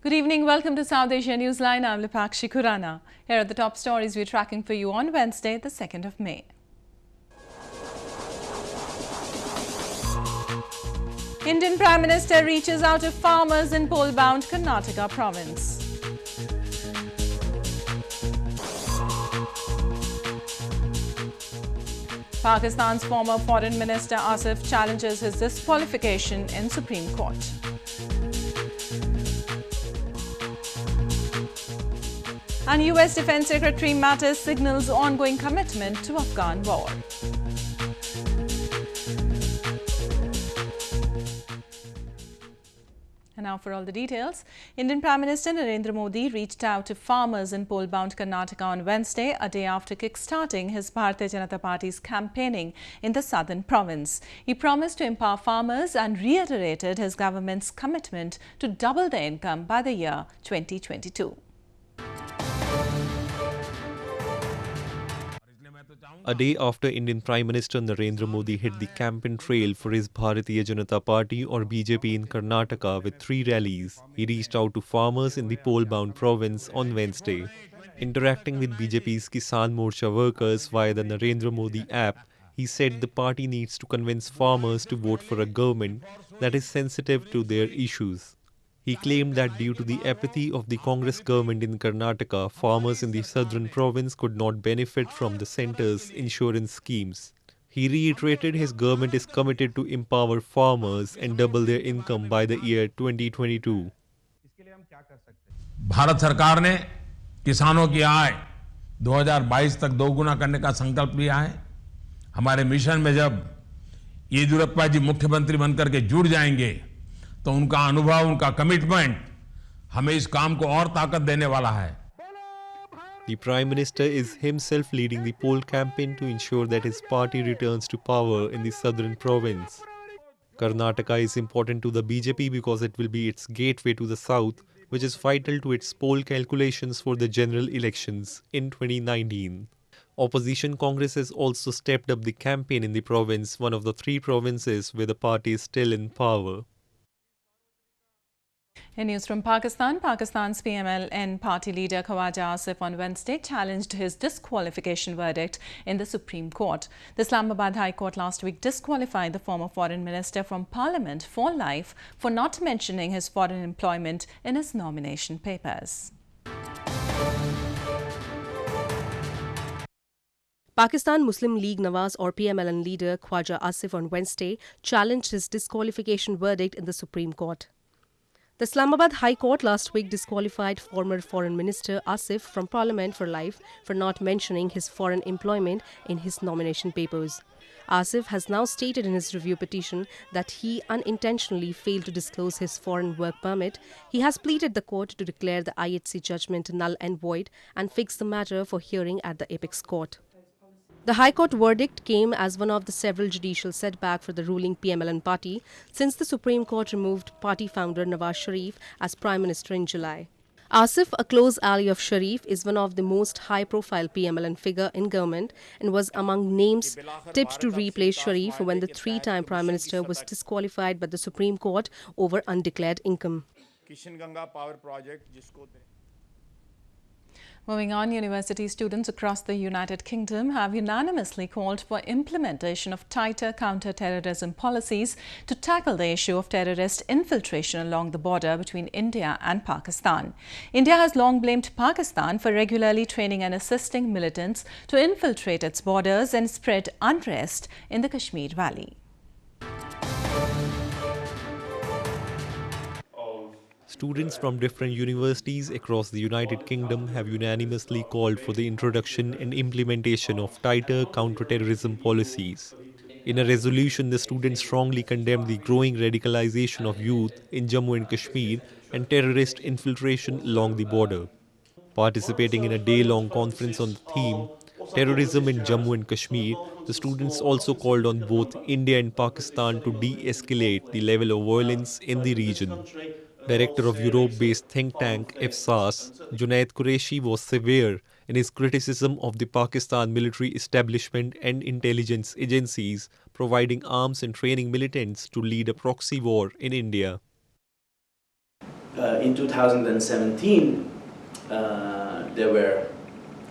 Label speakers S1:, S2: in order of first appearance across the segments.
S1: Good evening. Welcome to South Asia Newsline. I'm Lipakshi Khurana. Here are the top stories we're tracking for you on Wednesday, the 2nd of May. Indian Prime Minister reaches out to farmers in poll-bound Karnataka province. Pakistan's former Foreign Minister Asif challenges his disqualification in Supreme Court. And US Defense Secretary Mattis signals ongoing commitment to Afghan war. And now for all the details. Indian Prime Minister Narendra Modi reached out to farmers in poll-bound Karnataka on Wednesday, a day after kick-starting his Bharatiya Janata Party's campaigning in the southern province. He promised to empower farmers and reiterated his government's commitment to double their income by the year 2022.
S2: A day after Indian Prime Minister Narendra Modi hit the campaign trail for his Bharatiya Janata Party or BJP in Karnataka with 3 rallies, he reached out to farmers in the poll-bound province on Wednesday. Interacting with BJP's Kisan Morcha workers via the Narendra Modi app, he said the party needs to convince farmers to vote for a government that is sensitive to their issues. He claimed that due to the apathy of the Congress government in Karnataka, farmers in the southern province could not benefit from the centre's insurance schemes. He reiterated his government is committed to empower farmers and double their income by the year 2022.
S3: Bharat सरकार ने किसानों की आय 2022 तक दोगुना करने का संकल्प लिया है। हमारे मिशन में जब येदियुरप्पा जी मुख्यमंत्री बनकर के जुड़ जाएंगे तो उनका अनुभव, उनका कमिटमेंट हमें इस काम को और ताकत देने वाला है।
S2: The Prime Minister is himself leading the poll campaign to ensure that his party returns to power in the southern province. Karnataka is important to the BJP because it will be its gateway to the south, which is vital to its poll calculations for the general elections in 2019. Opposition Congress has also stepped up the campaign in the province, one of the 3 provinces where the party is still in power.
S1: In news from Pakistan, Pakistan's PMLN party leader Khwaja Asif on Wednesday challenged his disqualification verdict in the Supreme Court. The Islamabad High Court last week disqualified the former foreign minister from Parliament for life for not mentioning his foreign employment in his nomination papers.
S4: Pakistan Muslim League Nawaz or PMLN leader Khwaja Asif on Wednesday challenged his disqualification verdict in the Supreme Court. The Islamabad High Court last week disqualified former Foreign Minister Asif from Parliament for life for not mentioning his foreign employment in his nomination papers. Asif has now stated in his review petition that he unintentionally failed to disclose his foreign work permit. He has pleaded the court to declare the IHC judgment null and void and fix the matter for hearing at the Apex Court. The High Court verdict came as one of the several judicial setbacks for the ruling PMLN party since the Supreme Court removed party founder Nawaz Sharif as Prime Minister in July. Asif, a close ally of Sharif, is one of the most high-profile PMLN figure in government and was among names tipped to replace Sharif when the 3-time Prime Minister was disqualified by the Supreme Court over undeclared income.
S1: Moving on, university students across the United Kingdom have unanimously called for implementation of tighter counter-terrorism policies to tackle the issue of terrorist infiltration along the border between India and Pakistan. India has long blamed Pakistan for regularly training and assisting militants to infiltrate its borders and spread unrest in the Kashmir Valley.
S2: Students from different universities across the United Kingdom have unanimously called for the introduction and implementation of tighter counter-terrorism policies. In a resolution, the students strongly condemned the growing radicalization of youth in Jammu and Kashmir and terrorist infiltration along the border. Participating in a day-long conference on the theme, Terrorism in Jammu and Kashmir, the students also called on both India and Pakistan to de-escalate the level of violence in the region. Director of Europe-based think tank IFSAS, Junaid Qureshi, was severe in his criticism of the Pakistan military establishment and intelligence agencies providing arms and training militants to lead a proxy war in India.
S5: In 2017, there were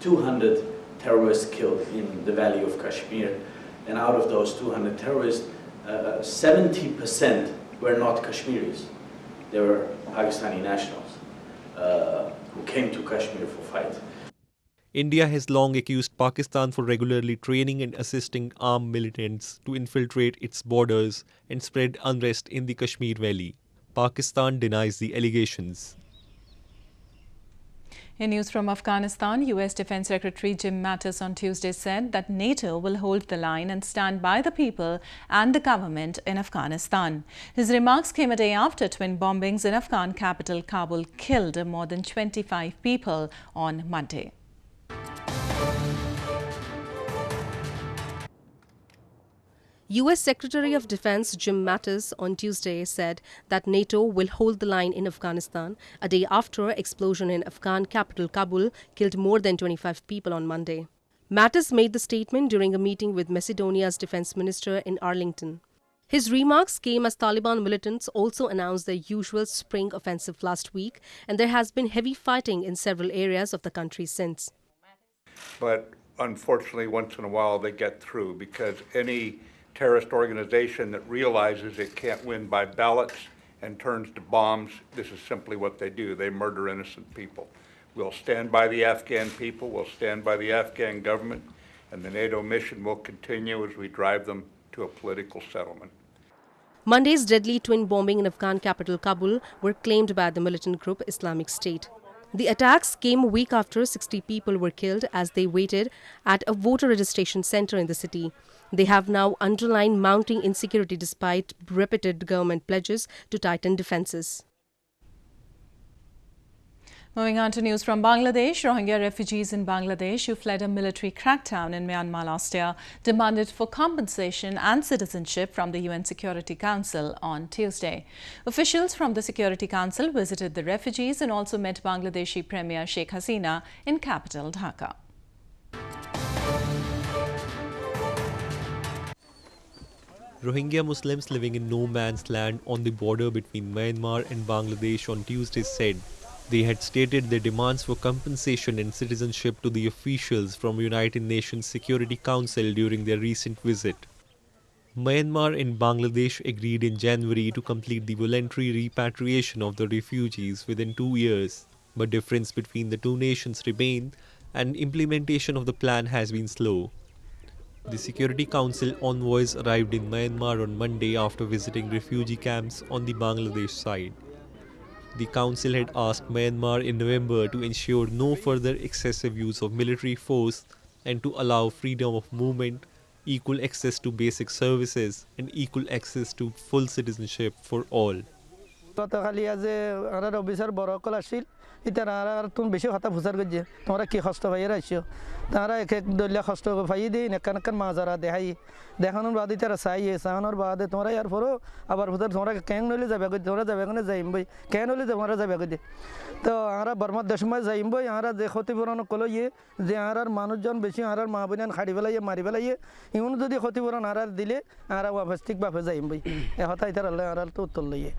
S5: 200 terrorists killed in the Valley of Kashmir, and out of those 200 terrorists, 70% were not Kashmiris. They were Pakistani nationals who came to Kashmir for fight.
S2: India has long accused Pakistan for regularly training and assisting armed militants to infiltrate its borders and spread unrest in the Kashmir Valley. Pakistan denies the allegations.
S1: In news from Afghanistan, U.S. Defense Secretary Jim Mattis on Tuesday said that NATO will hold the line and stand by the people and the government in Afghanistan. His remarks came a day after twin bombings in Afghan capital Kabul killed more than 25 people on Monday.
S4: U.S. Secretary of Defense Jim Mattis on Tuesday said that NATO will hold the line in Afghanistan a day after explosion in Afghan capital Kabul killed more than 25 people on Monday. Mattis made the statement during a meeting with Macedonia's defense minister in Arlington. His remarks came as Taliban militants also announced their usual spring offensive last week, and there has been heavy fighting in several areas of the country since.
S6: But unfortunately, once in a while they get through, because any terrorist organization that realizes it can't win by ballots and turns to bombs, this is simply what they do. They murder innocent people. We'll stand by the Afghan people, we'll stand by the Afghan government, and the NATO mission will continue as we drive them to a political settlement.
S4: Monday's deadly twin bombing in Afghan capital Kabul were claimed by the militant group Islamic State. The attacks came a week after 60 people were killed as they waited at a voter registration center in the city. They have now underlined mounting insecurity despite repeated government pledges to tighten defenses.
S1: Moving on to news from Bangladesh, Rohingya refugees in Bangladesh who fled a military crackdown in Myanmar last year demanded for compensation and citizenship from the UN Security Council on Tuesday. Officials from the Security Council visited the refugees and also met Bangladeshi Premier Sheikh Hasina in capital Dhaka.
S2: Rohingya Muslims living in no man's land on the border between Myanmar and Bangladesh on Tuesday said they had stated their demands for compensation and citizenship to the officials from United Nations Security Council during their recent visit. Myanmar and Bangladesh agreed in January to complete the voluntary repatriation of the refugees within 2 years, but difference between the two nations remain and implementation of the plan has been slow. The Security Council envoys arrived in Myanmar on Monday after visiting refugee camps on the Bangladesh side. The Council had asked Myanmar in November to ensure no further excessive use of military force and to allow freedom of movement, equal access to basic services, and equal access to full citizenship for all.
S7: ইতারা আর তুমি বেশি কথা ফুসার গজে তোমরা কি কষ্ট পাই রাইছো তারা এক এক দলিয়া কষ্ট পাই দি নেকানকান মাজারা দেখাই দেখানোর বাদে তারা চাইয়ে চাওয়ানোর বাদে তোমরা ইয়ার পরও আবার ফুসার তোমরা কেন নইলে যাবে গই তোমরা যাবে কোনে যাইম বই কেন নইলে তোমরা যাবে গই তো আমরা বর্মার দেশময় যাইম বই আমরা যে ক্ষতিপূরণ কলো ইয়ে যে আর মানুষজন বেশি আর মা বোন খাড়ি ফেলাইয়ে মারি ফেলাইয়ে ইউন যদি ক্ষতিপূরণ আর দিলে আর অবস্থিক ভাবে যাইম বই এ হতাই তারা আর তো উত্তর লইয়ে.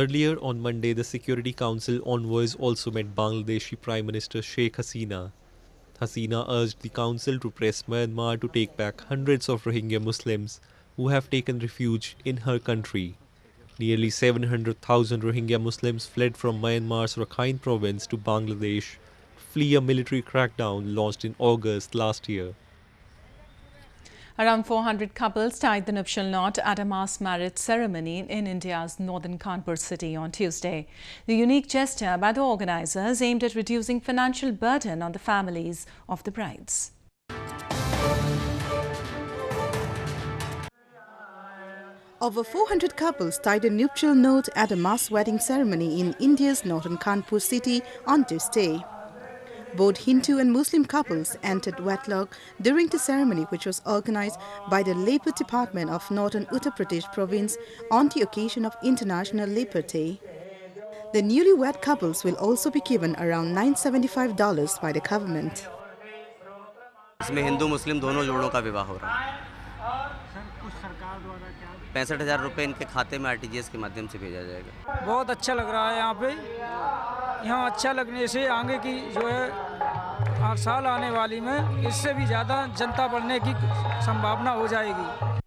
S2: Earlier on Monday, the Security Council envoys also met Bangladeshi Prime Minister Sheikh Hasina. Hasina urged the Council to press Myanmar to take back hundreds of Rohingya Muslims who have taken refuge in her country. Nearly 700,000 Rohingya Muslims fled from Myanmar's Rakhine province to Bangladesh to flee a military crackdown launched in August last year.
S1: Around 400 couples tied the nuptial knot at a mass marriage ceremony in India's northern Kanpur city on Tuesday. The unique gesture by the organizers aimed at reducing financial burden on the families of the brides.
S8: Over 400 couples tied a nuptial knot at a mass wedding ceremony in India's northern Kanpur city on Tuesday. Both Hindu and Muslim couples entered wedlock during the ceremony, which was organized by the Labour Department of Northern Uttar Pradesh province on the occasion of International Labour Day. The newlywed couples will also be given around $975 by the government.
S9: इसमें हिंदू मुस्लिम दोनों जोड़ों का विवाह हो रहा है. 65,000 रुपये इनके खाते में आरटीजीएस के माध्यम से भेजा जाएगा।
S10: बहुत अच्छा लग रहा है यहाँ पे। यहाँ अच्छा लगने से आगे की जो है 8 साल आने वाली में इससे भी ज़्यादा जनता बढ़ने की संभावना हो जाएगी।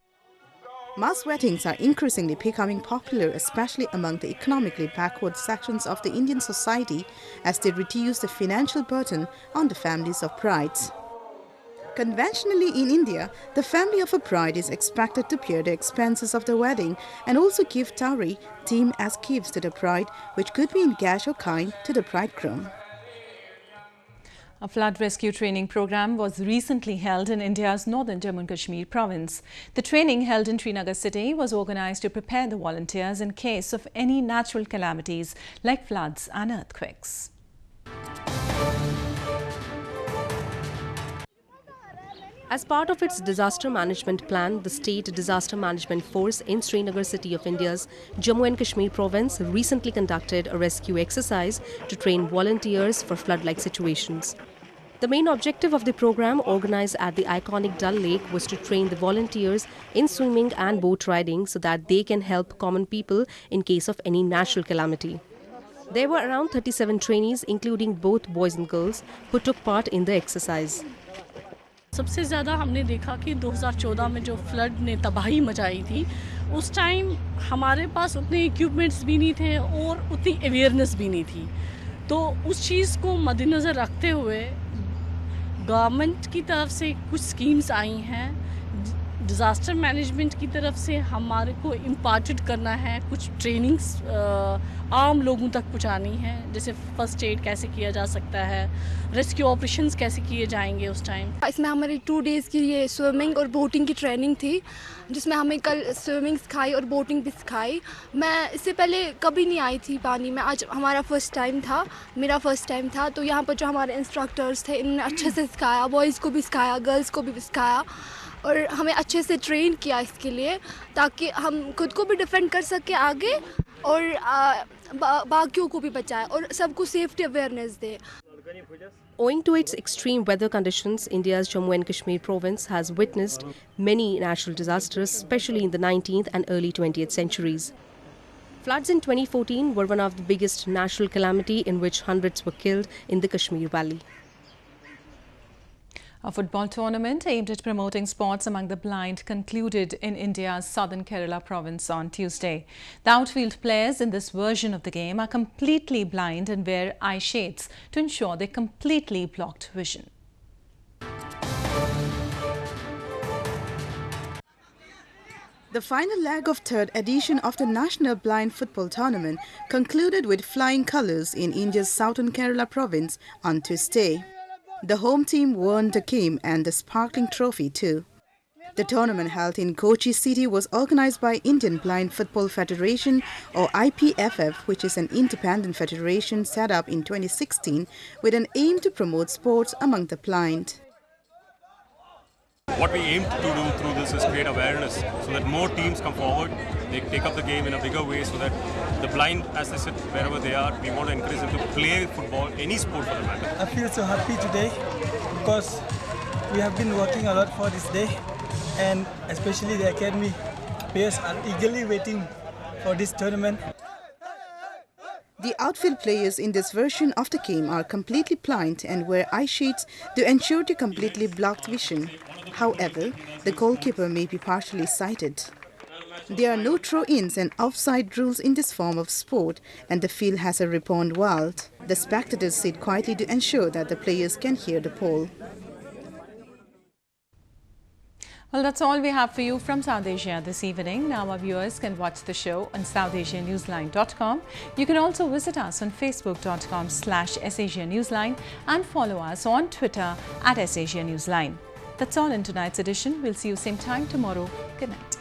S8: Mass weddings are increasingly becoming popular, especially among the economically backward sections of the Indian society, as they reduce the financial burden on the families of brides. Conventionally in India, the family of a bride is expected to bear the expenses of the wedding and also give dowry, deemed as gifts to the bride, which could be in cash or kind to the bridegroom.
S1: A flood rescue training program was recently held in India's northern Jammu and Kashmir province. The training held in Srinagar city was organized to prepare the volunteers in case of any natural calamities like floods and earthquakes.
S4: As part of its disaster management plan, the State Disaster Management Force in Srinagar city of India's Jammu and Kashmir province recently conducted a rescue exercise to train volunteers for flood-like situations. The main objective of the program, organized at the iconic Dal Lake, was to train the volunteers in swimming and boat riding so that they can help common people in case of any natural calamity. There were around 37 trainees, including both boys and girls, who took part in the exercise.
S11: सबसे ज़्यादा हमने देखा कि 2014 में जो flood ने तबाही मचाई थी, उस टाइम हमारे पास उतने इक्विपमेंट्स भी नहीं थे और उतनी अवेयरनेस भी नहीं थी। तो उस चीज़ को मद्देनज़र रखते हुए गवर्नमेंट की तरफ से कुछ स्कीम्स आई हैं, डिज़ास्टर मैनेजमेंट की तरफ से हमारे को इम्पार्टेड करना है, कुछ ट्रेनिंग्स आम लोगों तक पहुंचानी है, जैसे फर्स्ट एड कैसे किया जा सकता है, रेस्क्यू ऑपरेशंस कैसे किए जाएंगे उस टाइम।
S12: इसमें हमारी 2 डेज़ की ये स्विमिंग और बोटिंग की ट्रेनिंग थी, जिसमें हमें कल स्विमिंग सिखाई और बोटिंग भी सिखाई। मैं इससे पहले कभी नहीं आई थी पानी में, आज हमारा मेरा फर्स्ट टाइम था। तो यहाँ पर जो हमारे इंस्ट्रक्टर्स थे, इन्होंने अच्छे से सिखाया, बॉयज़ को भी सिखाया, गर्ल्स को भी सिखाया और हमें अच्छे से ट्रेन किया इसके लिए, ताकि हम खुद को भी डिफेंड कर सकें आगे और बाकियों को भी बचाएं और सबको सेफ्टी अवेयरनेस दें।
S4: Owing to its extreme weather conditions, India's Jammu and Kashmir province has witnessed many natural disasters, especially in the 19th and early 20th centuries. Floods in 2014 were one of the biggest natural calamity in which hundreds were killed in the Kashmir Valley.
S1: A football tournament aimed at promoting sports among the blind concluded in India's southern Kerala province on Tuesday. The outfield players in this version of the game are completely blind and wear eye shades to ensure they completely blocked vision.
S8: The final leg of 3rd edition of the National Blind Football Tournament concluded with flying colours in India's southern Kerala province on Tuesday. The home team won the game and the sparkling trophy too. The tournament held in Kochi city was organised by Indian Blind Football Federation or IPFF, which is an independent federation set up in 2016 with an aim to promote sports among the blind.
S13: What we aim to do through this is create awareness so that more teams come forward, they take up the game in a bigger way so that the blind, as they sit wherever they are, we want to encourage them to play football, any sport for the matter.
S14: I feel so happy today because we have been working a lot for this day, and especially the academy players are eagerly waiting for this tournament.
S8: The outfield players in this version of the game are completely blind and wear eye shades to ensure the completely blocked vision. However, the goalkeeper may be partially sighted. There are no throw-ins and offside rules in this form of sport, and the field has a rebound wall. The spectators sit quietly to ensure that the players can hear the ball.
S1: Well, that's all we have for you from South Asia this evening. Now our viewers can watch the show on SouthAsiaNewsline.com. You can also visit us on Facebook.com/SAsiaNewsline and follow us on Twitter @SAsiaNewsline. That's all in tonight's edition. We'll see you same time tomorrow. Good night.